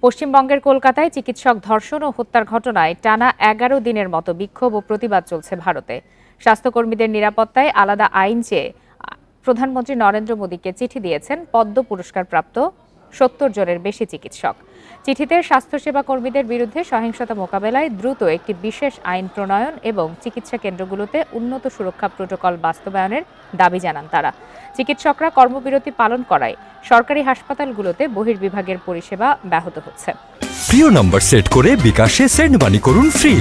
পশ্চিমবঙ্গের কলকাতায় চিকিৎসক ধর্ষণ ও হত্যার ঘটনায় টানা ১১ দিনের মতো বিক্ষোভ ও প্রতিবাদ চলছে ভারতে। স্বাস্থ্যকর্মীদের নিরাপত্তায় আলাদা আইন চেয়ে প্রধানমন্ত্রী নরেন্দ্র মোদীকে চিঠি দিয়েছেন পদ্ম পুরস্কারপ্রাপ্ত ৭০ জনের বেশি চিকিৎসক। চিঠিতে স্বাস্থ্যসেবা কর্মীদের বিরুদ্ধে সহিংসতা মোকাবেলায় দ্রুত একটি বিশেষ আইন প্রণয়ন এবং চিকিৎসা কেন্দ্রগুলোতে উন্নত সুরক্ষা প্রোটোকল বাস্তবায়নের দাবি জানান তারা। চিকিৎসকরা কর্মবিরতি পালন করায় সরকারি হাসপাতালগুলোতে বহির্বিভাগের পরিষেবা ব্যাহত হচ্ছে। প্রিয় নম্বর সেট করে বিকাশে সেন্ড মানি করুন ফ্রি।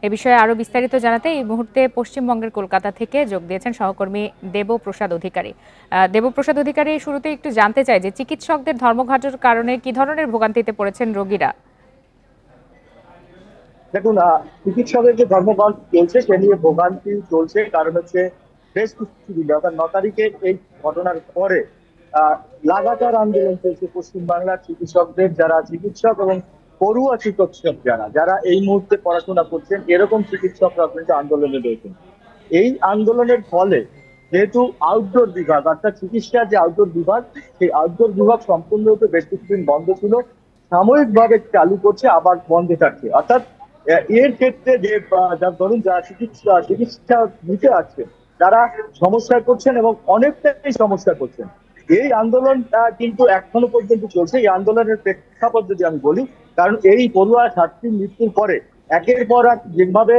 এ বিষয়ে আরো বিস্তারিত জানাতে এই মুহূর্তে পশ্চিমবঙ্গের কলকাতা থেকে যোগ দিয়েছেন সহকর্মী দেবপ্রসাদ অধিকারী। দেবপ্রসাদ অধিকারী, শুরুতে একটু জানতে চাই যে চিকিৎসকদের ধর্মঘটের কারণে কি ধরনের ভোগান্তিতে পড়েছেন রোগীরা? দেখুন, চিকিৎসকের যে ধর্মঘট চলছে সে নিয়ে ভোগান্তি চলছে, কারণ হচ্ছে বেশ কিছু দিন অর্থাৎ ৯ তারিখে এই ঘটনার পরে লাগাতার আন্দোলন চলছে পশ্চিমবাংলার চিকিৎসকদের, যারা চিকিৎসক এবং পড়ুয়া চিকিৎসক যারা এই মুহূর্তে পড়াশোনা করছেন, এরকম চিকিৎসকরা কিন্তু আন্দোলনে রয়েছেন। এই আন্দোলনের ফলে যেহেতু আউটডোর বিভাগ অর্থাৎ চিকিৎসার যে আউটডোর বিভাগ, সেই আউটডোর বিভাগ সম্পূর্ণরূপে বেশ কিছুদিন বন্ধ ছিল, সাময়িকভাবে চালু করছে, আবার বন্ধে থাকছে। অর্থাৎ এর ক্ষেত্রে যে ধরুন যারা চিকিৎসা নিতে আসছেন তারা সমস্যায় করছেন এবং অনেকটাই সমস্যা করছেন। এই আন্দোলনটা কিন্তু এখনো পর্যন্ত চলছে। এই আন্দোলনের প্রেক্ষাপট যদি আমি বলি, কারণ এই পড়ুয়া ছাত্রীর মৃত্যুর পরে একের পর এক যেভাবে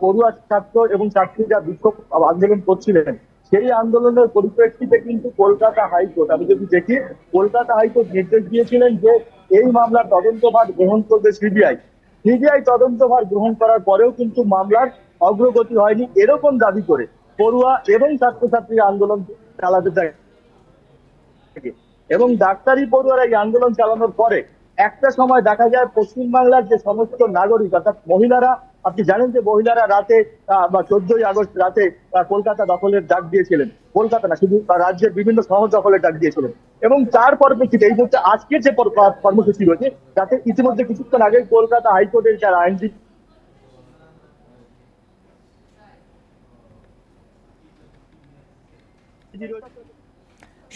পড়ুয়া ছাত্র এবং ছাত্রীরা বিক্ষোভ আন্দোলন করছিলেন, সেই আন্দোলনের পরিপ্রেক্ষিতে কিন্তু কলকাতা হাইকোর্ট, আমি যদি দেখি, কলকাতা হাইকোর্ট নির্দেশ দিয়েছিলেন যে এই মামলার তদন্তভার গ্রহণ করবে সিবিআই। সিবিআই তদন্তভার গ্রহণ করার পরেও কিন্তু মামলার অগ্রগতি হয়নি, এরকম দাবি করে পড়ুয়া এবং ছাত্রছাত্রী আন্দোলন চালাতে থাকে এবং ডাক্তারি পড়ুয়ারা এই আন্দোলন চালানোর পরে একটা সময় দেখা যায় পশ্চিমবাংলার যে সমস্ত নাগরিক অর্থাৎ মহিলারা, আপনি জানেন যে মহিলারা রাতে বা ১৪ই আগস্ট রাতে কলকাতা দখলের ডাক দিয়েছিলেন, কলকাতা না শুধু রাজ্যের বিভিন্ন শহর দখলের ডাক দিয়েছিলেন, এবং তার পরিপ্রেক্ষিতে এই মুহূর্তে আজকের যে কর্মসূচি রয়েছে, যাতে ইতিমধ্যে কিছুক্ষণ আগে কলকাতা হাইকোর্টের যারা আইনজীবী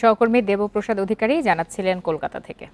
সহকর্মী দেবপ্রসাদ অধিকারী জানাচ্ছিলেন কলকাতা থেকে।